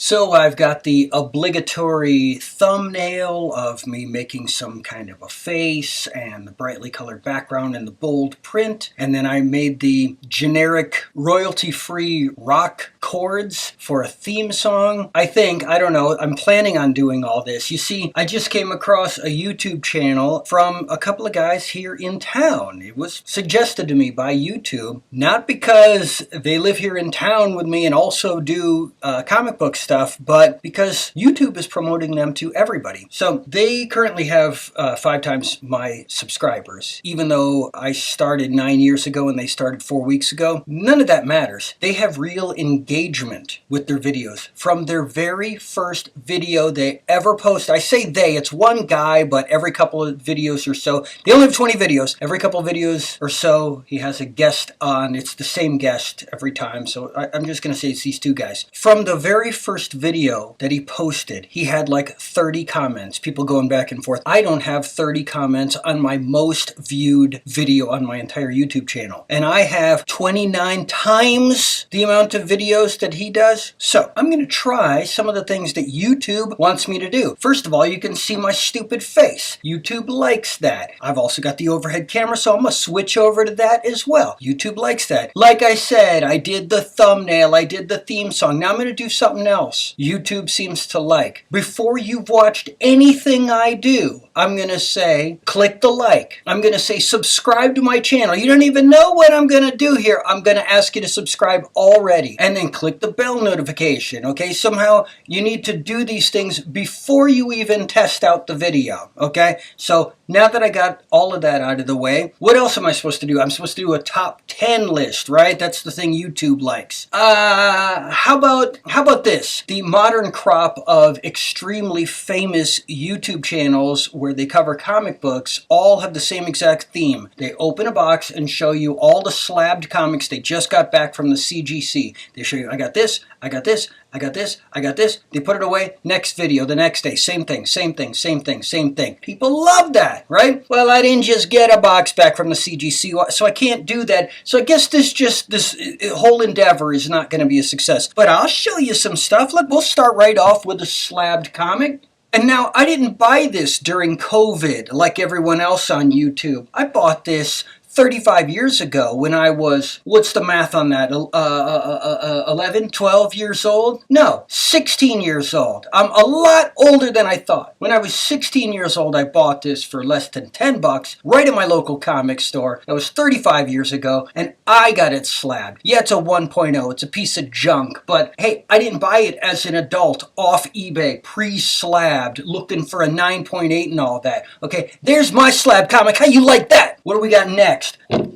So I've got the obligatory thumbnail of me making some kind of a face and the brightly colored background and the bold print. And then I made the generic royalty-free rock chords for a theme song. I don't know, I'm planning on doing all this. You see, I just came across a YouTube channel from a couple of guys here in town. It was suggested to me by YouTube, not because they live here in town with me and also do comic book stuff, but because YouTube is promoting them to everybody. So they currently have 5 times my subscribers. Even though I started 9 years ago and they started 4 weeks ago, none of that matters. They have real engagement with their videos from their very first video they ever post. I say they, it's one guy, but every couple of videos or so, they only have 20 videos. Every couple of videos or so, he has a guest on. It's the same guest every time. So I'm just going to say it's these two guys. From the very first video that he posted, he had like 30 comments, people going back and forth. I don't have 30 comments on my most viewed video on my entire YouTube channel. And I have 29 times the amount of videos that he does. So I'm going to try some of the things that YouTube wants me to do. First of all, you can see my stupid face. YouTube likes that. I've also got the overhead camera, so I'm going to switch over to that as well. YouTube likes that. Like I said, I did the thumbnail, I did the theme song. Now I'm going to do something else YouTube seems to like. Before you've watched anything I do, I'm going to say, click the like. I'm going to say, subscribe to my channel. You don't even know what I'm going to do here. I'm going to ask you to subscribe already. And then click the bell notification, okay? Somehow you need to do these things before you even test out the video, okay? So now that I got all of that out of the way, what else am I supposed to do? I'm supposed to do a top 10 list, right? That's the thing YouTube likes. How about this? The modern crop of extremely famous YouTube channels where they cover comic books all have the same exact theme. They open a box and show you all the slabbed comics they just got back from the CGC. They show you, I got this, I got this, I got this, I got this. They put it away, next video, the next day, same thing, same thing, same thing, same thing. People love that, right? Well, I didn't just get a box back from the CGC, so I can't do that. So I guess this whole endeavor is not going to be a success. But I'll show you some stuff. Look, we'll start right off with a slabbed comic. And now, I didn't buy this during COVID like everyone else on YouTube. I bought this 35 years ago when I was, what's the math on that, 11, 12 years old? No, 16 years old. I'm a lot older than I thought. When I was 16 years old, I bought this for less than 10 bucks right at my local comic store. That was 35 years ago, and I got it slabbed. Yeah, it's a 1.0. It's a piece of junk, but hey, I didn't buy it as an adult off eBay, pre-slabbed, looking for a 9.8 and all that. Okay, there's my slab comic. How you like that? What do we got next?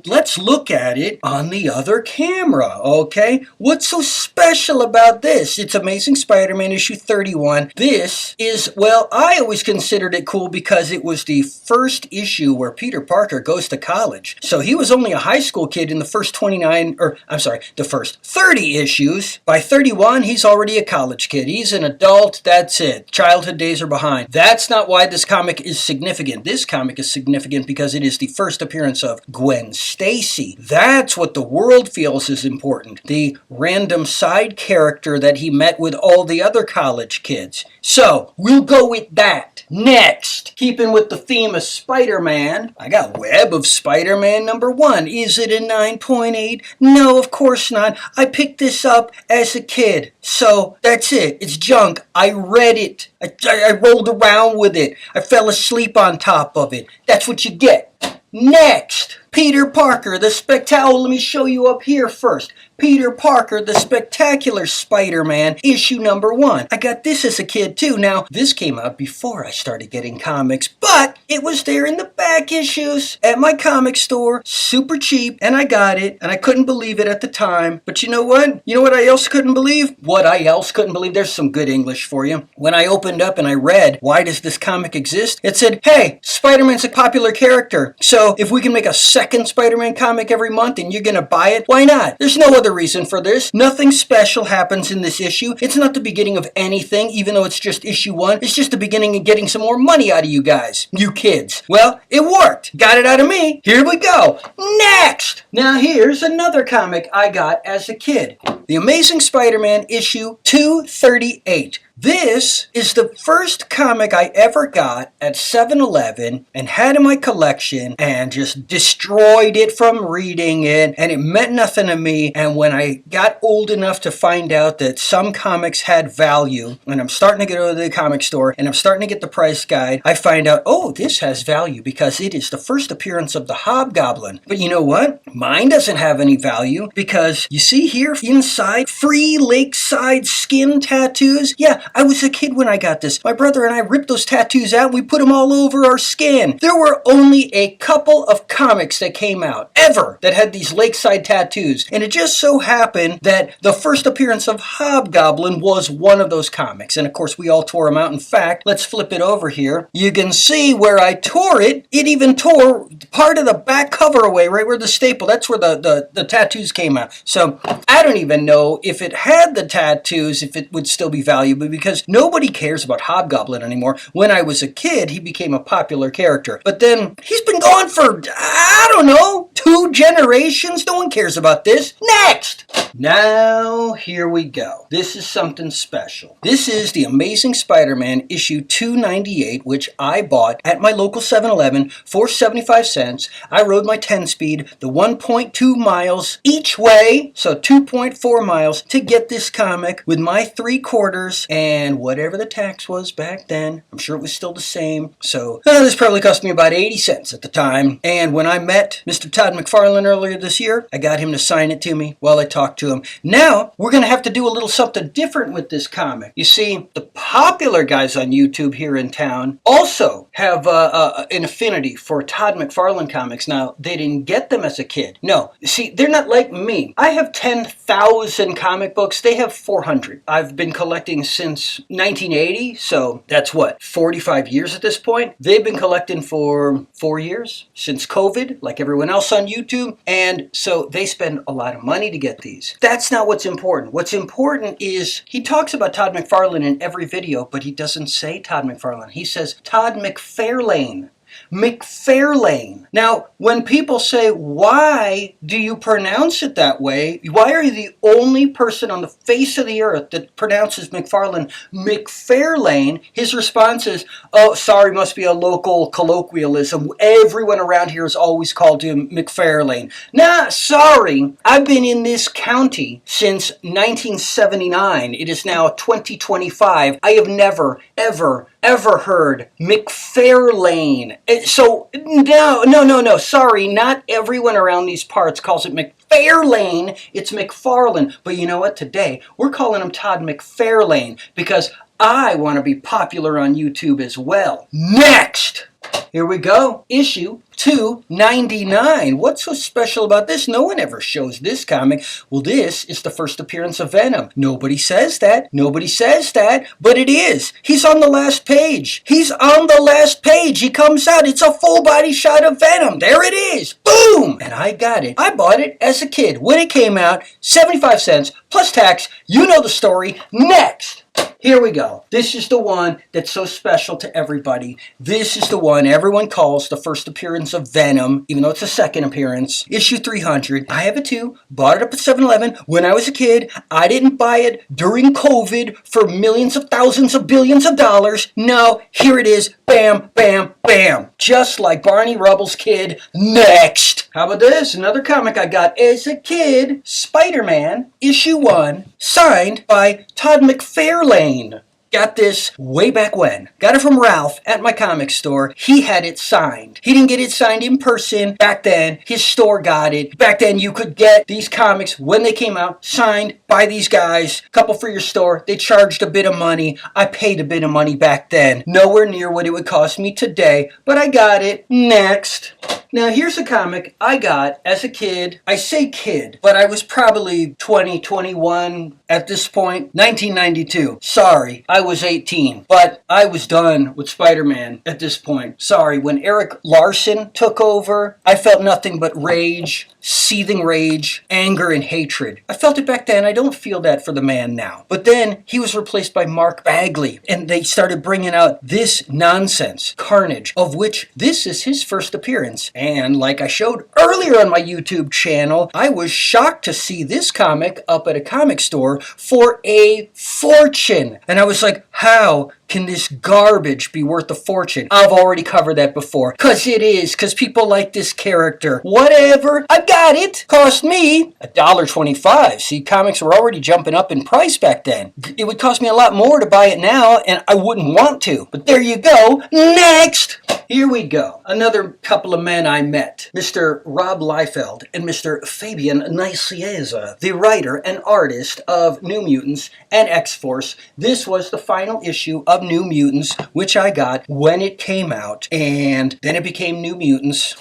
Let's look at it on the other camera, okay? What's so special about this? It's Amazing Spider-Man issue 31. This is, well, I always considered it cool because it was the first issue where Peter Parker goes to college. So he was only a high school kid in the first the first 30 issues. By 31, he's already a college kid. He's an adult, that's it. Childhood days are behind. That's not why this comic is significant. This comic is significant because it is the first appearance of Gwen Stacy. That's what the world feels is important. The random side character that he met with all the other college kids. So, we'll go with that. Next, keeping with the theme of Spider-Man, I got Web of Spider-Man #1. Is it a 9.8? No, of course not. I picked this up as a kid. So, that's it. It's junk. I read it. I rolled around with it. I fell asleep on top of it. That's what you get. Next, Peter Parker, the Spectacular. Let me show you up here first. Peter Parker, the Spectacular Spider-Man, issue #1. I got this as a kid too. Now, this came out before I started getting comics, but it was there in the back issues at my comic store, super cheap, and I got it, and I couldn't believe it at the time. But you know what? You know what I else couldn't believe? What I else couldn't believe? There's some good English for you. When I opened up and I read, why does this comic exist? It said, hey, Spider-Man's a popular character, so if we can make a second Spider-Man comic every month and you're gonna buy it? Why not? There's no other reason for this. Nothing special happens in this issue. It's not the beginning of anything, even though it's just issue 1. It's just the beginning of getting some more money out of you guys. You kids. Well, it worked. Got it out of me. Here we go. Next! Now here's another comic I got as a kid. The Amazing Spider-Man issue 238. This is the first comic I ever got at 7-Eleven and had in my collection and just destroyed it from reading it, and it meant nothing to me. And when I got old enough to find out that some comics had value, and I'm starting to go to the comic store and I'm starting to get the price guide, I find out, oh, this has value because it is the first appearance of the Hobgoblin. But you know what? Mine doesn't have any value because you see here inside, free lakeside skin tattoos. Yeah, I was a kid when I got this. My brother and I ripped those tattoos out and we put them all over our skin. There were only a couple of comics that came out ever that had these lakeside tattoos. And it just so happened that the first appearance of Hobgoblin was one of those comics. And of course, we all tore them out. In fact, let's flip it over here. You can see where I tore it. It even tore part of the back cover away, right where the staple, that's where the tattoos came out. So I don't even know if it had the tattoos, if it would still be valuable, because nobody cares about Hobgoblin anymore. When I was a kid, he became a popular character. But then he's been gone for, I don't know, 2 generations. No one cares about this. Next! Now, here we go. This is something special. This is the Amazing Spider-Man issue 298, which I bought at my local 7-Eleven for 75 cents. I rode my 10-speed, the 1.2 miles each way, so 2.4 miles, to get this comic with my 3/4 and whatever the tax was back then. I'm sure it was still the same. So this probably cost me about 80 cents at the time. And when I met Mr. Todd McFarlane earlier this year, I got him to sign it to me while I talked to him. Now, we're going to have to do a little something different with this comic. You see, the popular guys on YouTube here in town also have an affinity for Todd McFarlane comics. Now, they didn't get them as a kid. No. See, they're not like me. I have 10,000 comic books. They have 400. I've been collecting since 1980, so that's what, 45 years at this point? They've been collecting for 4 years, since COVID, like everyone else on YouTube, and so they spend a lot of money to get these. That's not what's important. What's important is he talks about Todd McFarlane in every video, but he doesn't say Todd McFarlane. He says Todd McFarlane. McFarlane. Now, when people say, why do you pronounce it that way? Why are you the only person on the face of the earth that pronounces McFarlane McFarlane? His response is, oh, sorry, must be a local colloquialism. Everyone around here has always called him McFarlane. Nah, sorry. I've been in this county since 1979. It is now 2025. I have never, ever heard McFarlane. So, no, sorry, not everyone around these parts calls it McFarlane, it's McFarlane. But you know what, today, we're calling him Todd McFarlane because I want to be popular on YouTube as well. Next! Here we go. Issue 299. What's so special about this? No one ever shows this comic. Well, this is the first appearance of Venom. Nobody says that. Nobody says that. But it is. He's on the last page. He's on the last page. He comes out. It's a full body shot of Venom. There it is. Boom! And I got it. I bought it as a kid. When it came out, 75 cents plus tax. You know the story. Next! Here we go. This is the one that's so special to everybody. This is the one everyone calls the first appearance of Venom, even though it's a second appearance. Issue 300. I have it too. Bought it up at 7-Eleven when I was a kid. I didn't buy it during COVID for millions of thousands of billions of dollars. No, here it is. Bam, bam, bam. Just like Barney Rubble's kid. Next. How about this? Another comic I got as a kid. Spider-Man, issue 1, signed by Todd McFarlane. Got this way back when. Got it from Ralph at my comic store. He had it signed. He didn't get it signed in person back then. His store got it. Back then you could get these comics when they came out signed by these guys. Couple for your store. They charged a bit of money. I paid a bit of money back then. Nowhere near what it would cost me today, but I got it. Next. Now here's a comic I got as a kid. I say kid, but I was probably 20, 21 at this point. 1992. Sorry, I was 18. But I was done with Spider-Man at this point. Sorry, when Eric Larson took over, I felt nothing but rage, seething rage, anger, and hatred. I felt it back then. I don't feel that for the man now. But then he was replaced by Mark Bagley, and they started bringing out this nonsense, Carnage, of which this is his first appearance. And like I showed earlier on my YouTube channel, I was shocked to see this comic up at a comic store for a fortune. And I was like, how can this garbage be worth a fortune? I've already covered that before. Cause it is, cause people like this character. Whatever, I got it. Cost me $1.25. See, comics were already jumping up in price back then. It would cost me a lot more to buy it now, and I wouldn't want to. But there you go. Next! Here we go. Another couple of men I met. Mr. Rob Liefeld and Mr. Fabian Nicieza, the writer and artist of New Mutants and X-Force. This was the final issue of New Mutants, which I got when it came out. And then it became New Mutants.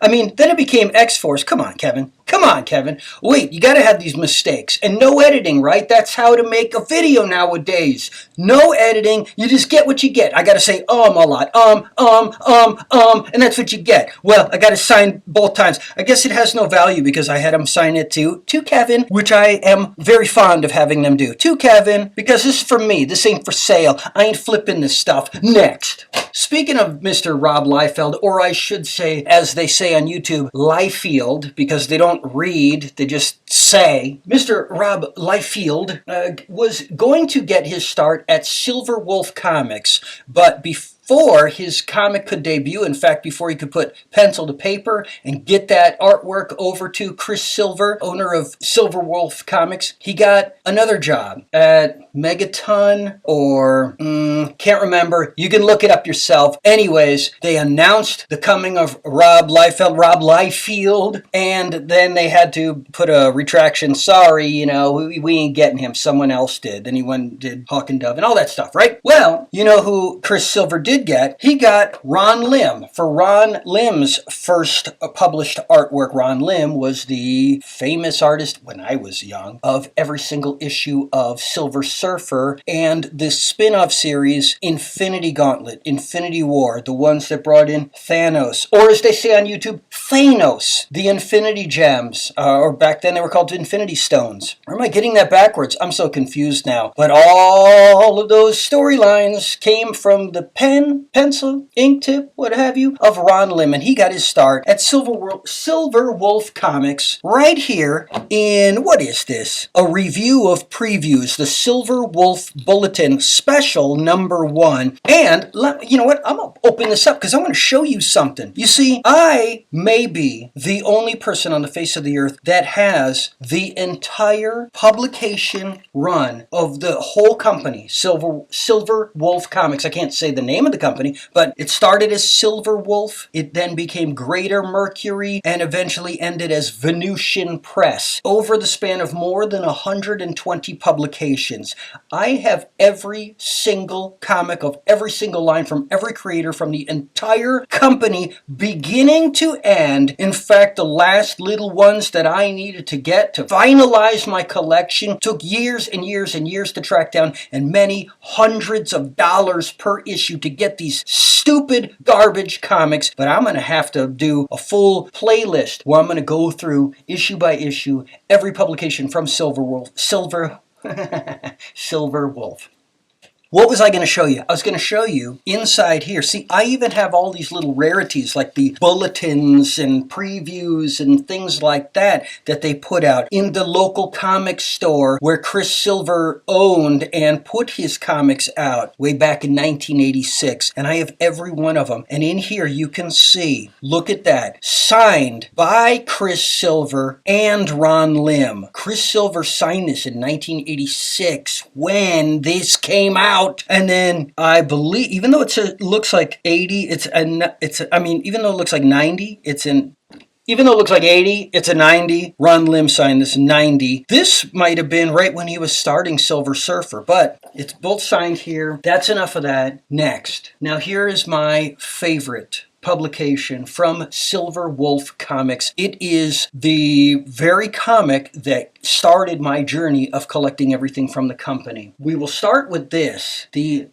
Then it became X-Force. Come on, Kevin. Come on, Kevin. Wait, you gotta have these mistakes. And no editing, right? That's how to make a video nowadays. No editing. You just get what you get. I gotta say a lot. And that's what you get. Well, I gotta sign both times. I guess it has no value because I had him sign it to Kevin, which I am very fond of having them do. To Kevin, because this is for me. This ain't for sale. I ain't flipping this stuff. Next. Speaking of Mr. Rob Liefeld, or I should say, as they say on YouTube, Liefeld, because they don't read, they just say. Mr. Rob Liefeld was going to get his start at Silver Wolf Comics, but before his comic could debut, in fact, before he could put pencil to paper and get that artwork over to Chris Silver, owner of Silver Wolf Comics, he got another job at Megaton or can't remember. You can look it up yourself. Anyways, they announced the coming of Rob Liefeld, and then they had to put a retraction. Sorry, we ain't getting him. Someone else did. Then he went and did Hawk and Dove and all that stuff, right? Well, you know who Chris Silver did get? He got Ron Lim. For Ron Lim's first published artwork, Ron Lim was the famous artist, when I was young, of every single issue of Silver Surfer and this spin-off series, Infinity Gauntlet, Infinity War, the ones that brought in Thanos, or as they say on YouTube, Thanos, the Infinity Gems, or back then they were called Infinity Stones. Or am I getting that backwards? I'm so confused now. But all of those storylines came from the pen, pencil, ink tip, what have you, of Ron Lim, and he got his start at Silver Wolf Comics right here in, what is this? A review of previews, the Silver Wolf Bulletin Special #1. And you know what? I'm going to open this up because I want to show you something. You see, I may be the only person on the face of the earth that has the entire publication run of the whole company, Silver Wolf Comics. I can't say the name of the company, but it started as Silver Wolf. It then became Greater Mercury and eventually ended as Venusian Press. Over the span of more than 120 publications, I have every single comic of every single line from every creator from the entire company, beginning to end. In fact, the last little ones that I needed to get to finalize my collection took years and years and years to track down, and many hundreds of dollars per issue to get these stupid garbage comics. But I'm going to have to do a full playlist where I'm going to go through issue by issue every publication from Silver Wolf. What was I going to show you? I was going to show you inside here. See, I even have all these little rarities like the bulletins and previews and things like that they put out in the local comic store where Chris Silver owned and put his comics out way back in 1986. And I have every one of them. And in here you can see, look at that, signed by Chris Silver and Ron Lim. Chris Silver signed this in 1986 when this came out. And then I believe, even though it looks like 80, even though it looks like 90, even though it looks like 80, it's a 90. Ron Lim signed this 90. This might have been right when he was starting Silver Surfer, but it's both signed here. That's enough of that. Next. Now here is my favorite publication from Silver Wolf Comics. It is the very comic that started my journey of collecting everything from the company. We will start with this, the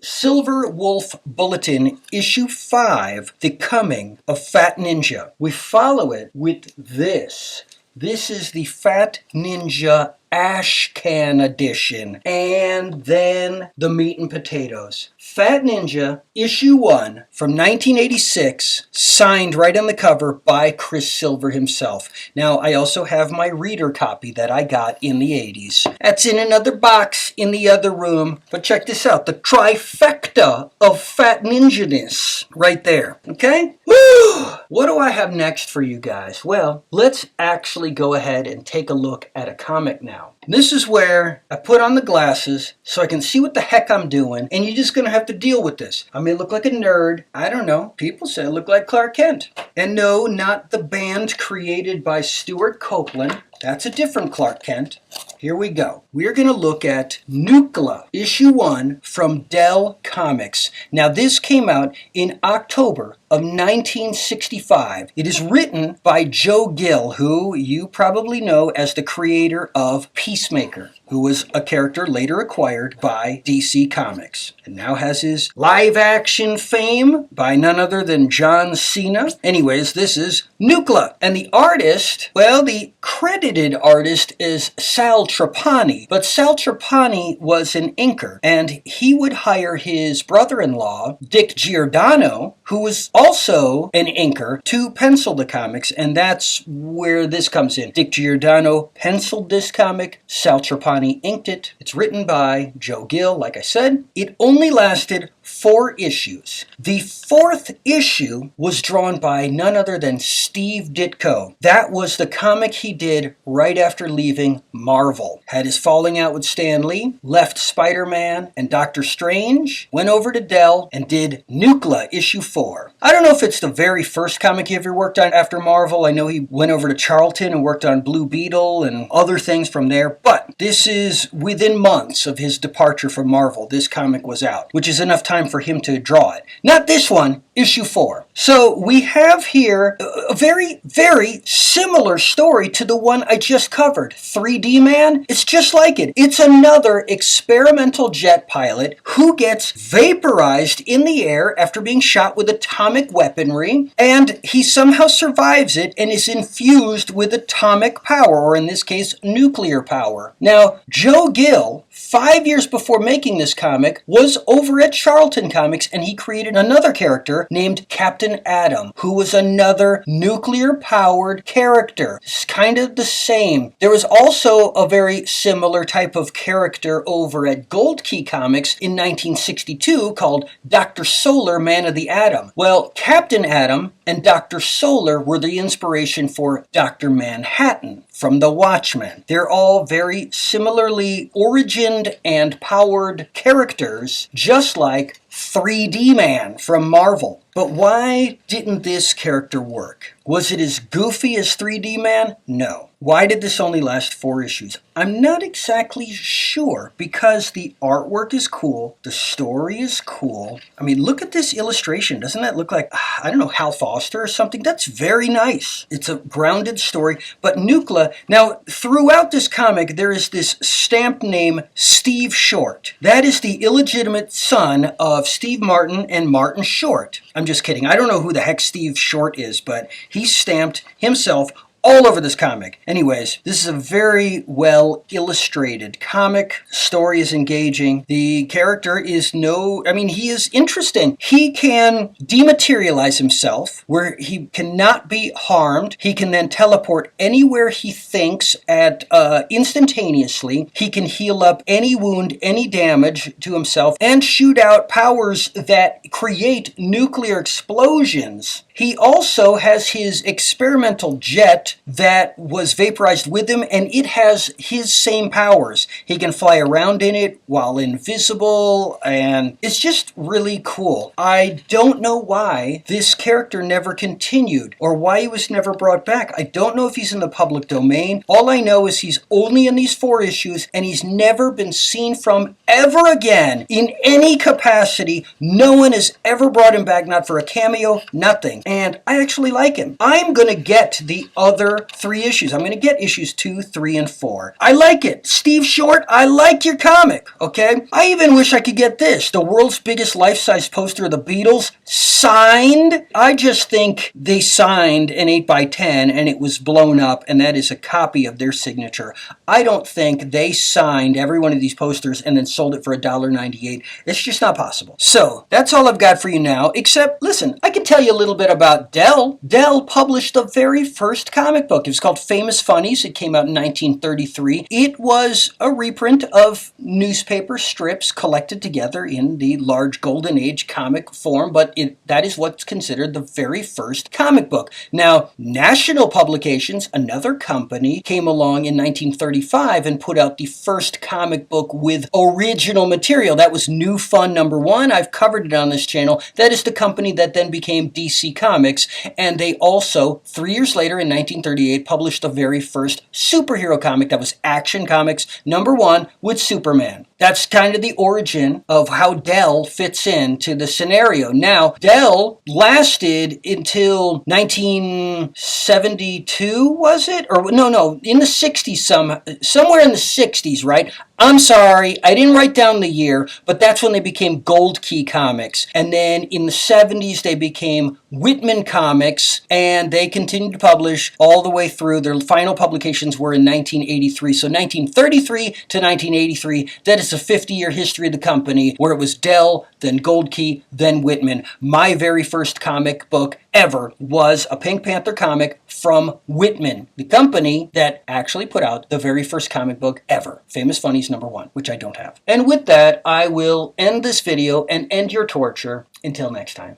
Silver Wolf Bulletin, Issue 5, The Coming of Fat Ninja. We follow it with this. This is the Fat Ninja Ash Can Edition. And then the meat and potatoes. Fat Ninja, Issue 1 from 1986, signed right on the cover by Chris Silver himself. Now, I also have my reader copy that I got in the 80s. That's in another box in the other room. But check this out, the trifecta of Fat Ninja-ness right there. Okay? Woo! What do I have next for you guys? Well, let's actually go ahead and take a look at a comic now. This is where I put on the glasses so I can see what the heck I'm doing, and you're just going to have to deal with this. I may look like a nerd. I don't know. People say I look like Clark Kent. And no, not the band created by Stuart Copeland. That's a different Clark Kent. Here we go. We're going to look at Nuclear, Issue 1 from Dell Comics. Now, this came out in October of 1965. It is written by Joe Gill, who you probably know as the creator of Peacemaker, who was a character later acquired by DC Comics, and now has his live-action fame by none other than John Cena. Anyways, this is Nuclear. And the artist, well, the credited artist is Sal Trapani, but Sal Trapani was an inker, and he would hire his brother-in-law, Dick Giordano, who was also an inker, to pencil the comics, and that's where this comes in. Dick Giordano penciled this comic, Sal Trapani inked it. It's written by Joe Gill, like I said. It only lasted 4 issues. The 4th issue was drawn by none other than Steve Ditko. That was the comic he did right after leaving Marvel. Had his falling out with Stan Lee, left Spider-Man and Doctor Strange, went over to Dell and did Nuclear Issue 4. I don't know if it's the very first comic he ever worked on after Marvel. I know he went over to Charlton and worked on Blue Beetle and other things from there, but this is within months of his departure from Marvel. This comic was out, which is enough time for him to draw it. Not this one, Issue 4. So we have here a very, very similar story to the one I just covered. 3D Man, it's just like it. It's another experimental jet pilot who gets vaporized in the air after being shot with atomic weaponry, and he somehow survives it and is infused with atomic power, or in this case, nuclear power. Now, Joe Gill, 5 years before making this comic, was over at Charlton Comics, and he created another character named Captain Atom, who was another nuclear-powered character. It's kind of the same. There was also a very similar type of character over at Gold Key Comics in 1962 called Dr. Solar, Man of the Atom. Well, Captain Atom and Dr. Solar were the inspiration for Dr. Manhattan from The Watchmen. They're all very similarly origined and powered characters, just like 3D Man from Marvel. But why didn't this character work? Was it as goofy as 3D Man? No. Why did this only last 4 issues? I'm not exactly sure, because the artwork is cool, the story is cool. I mean, look at this illustration. Doesn't that look like, I don't know, Hal Foster or something? That's very nice. It's a grounded story. But Nuclear, now throughout this comic, there is this stamped name, Steve Short. That is the illegitimate son of Steve Martin and Martin Short. I'm just kidding. I don't know who the heck Steve Short is, but he's stamped himself all over this comic. Anyways, this is a very well illustrated comic. Story is engaging. The character is he is interesting. He can dematerialize himself where he cannot be harmed. He can then teleport anywhere he thinks at instantaneously. He can heal up any wound, any damage to himself, and shoot out powers that create nuclear explosions. He also has his experimental jet that was vaporized with him, and it has his same powers. He can fly around in it while invisible, and it's just really cool. I don't know why this character never continued or why he was never brought back. I don't know if he's in the public domain. All I know is he's only in these 4 issues, and he's never been seen from ever again in any capacity. No one has ever brought him back, not for a cameo, nothing. And I actually like him. I'm going to get the other 3 issues. I'm going to get issues 2, 3, and 4. I like it. Steve Short, I like your comic, okay? I even wish I could get this, the world's biggest life-size poster of the Beatles, signed. I just think they signed an 8x10 and it was blown up, and that is a copy of their signature. I don't think they signed every one of these posters and then sold it for $1.98. It's just not possible. So, that's all I've got for you now, except, listen, I can tell you a little bit about Dell. Dell published the very first comic book. It was called Famous Funnies. It came out in 1933. It was a reprint of newspaper strips collected together in the large Golden Age comic form, but that is what's considered the very first comic book. Now, National Publications, another company, came along in 1935 and put out the first comic book with original material. That was New Fun #1. I've covered it on this channel. That is the company that then became DC Comics, and they also, 3 years later in 1938, published the very first superhero comic. That was Action Comics #1 with Superman. That's kind of the origin of how Dell fits into the scenario. Now, Dell lasted until 1972, was it? Or no, in the 60s, somewhere in the 60s, right? I'm sorry, I didn't write down the year, but that's when they became Gold Key Comics. And then in the 70s, they became Whitman Comics, and they continued to publish all the way through. Their final publications were in 1983. So 1933 to 1983, that is a 50-year history of the company, where it was Dell, then Gold Key, then Whitman. My very first comic book ever was a Pink Panther comic from Whitman, the company that actually put out the very first comic book ever, Famous Funnies #1, which I don't have. And with that, I will end this video and end your torture. Until next time.